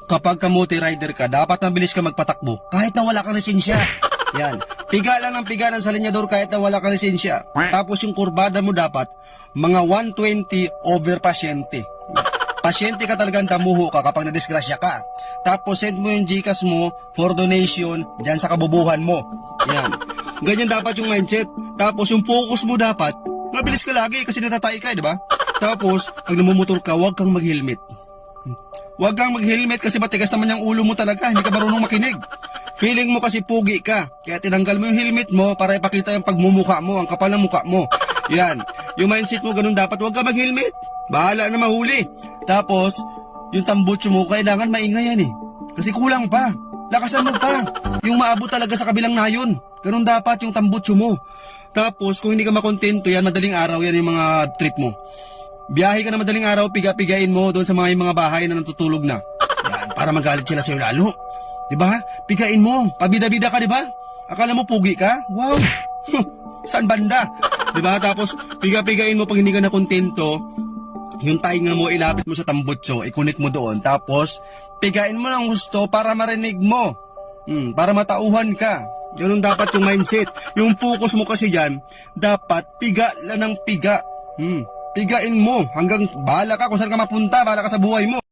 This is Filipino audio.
Kapag kamote rider ka, dapat mabilis ka magpatakbo kahit na wala kang lisensya. Yan. Piga lang ng piga ng salinyador kahit na wala kang lisensya. Tapos yung kurbada mo dapat, mga 120 over pasyente. Pasyente ka talagang damuho ka kapag nadisgrasya ka. Tapos send mo yung GCash mo for donation dyan sa kabubuhan mo. Yan. Ganyan dapat yung mindset. Tapos yung focus mo dapat, mabilis ka lagi kasi natatay ka, di ba? Tapos, pag namumutor ka, huwag kang mag-helmet. Huwag kang mag-helmet kasi matigas naman yung ulo mo talaga, hindi ka marunong makinig. Feeling mo kasi pugi ka, kaya tinanggal mo yung helmet mo para ipakita yung pagmumukha mo, ang kapal ng mukha mo. Yan, yung mindset mo ganun dapat, huwag ka mag-helmet. Bahala na mahuli. Tapos, yung tambutso mo, kailangan maingay yan eh. Kasi kulang pa. Lakasan mo pa. Yung maabot talaga sa kabilang nayon. Ganun dapat yung tambutso mo. Tapos, kung hindi ka makontento yan, madaling araw yan yung mga trip mo. Biyahe ka na madaling araw, piga-pigain mo doon sa mga bahay na natutulog na. Yan, para magalit sila sa'yo lalo. Diba? Pigain mo. Pabida-bida ka, diba? Akala mo pugi ka? Wow! Saan banda? Diba? Tapos, piga-pigain mo pag hindi ka na kontento. Yung tainga mo, ilapit mo sa tambutso, i-connect mo doon. Tapos, pigain mo ng gusto para marinig mo. Para matauhan ka. Ganun dapat yung mindset. Yung focus mo kasi dyan, dapat piga lang ng piga. Pigain mo hanggang bahala ka kung saan ka mapunta, bahala ka sa buhay mo.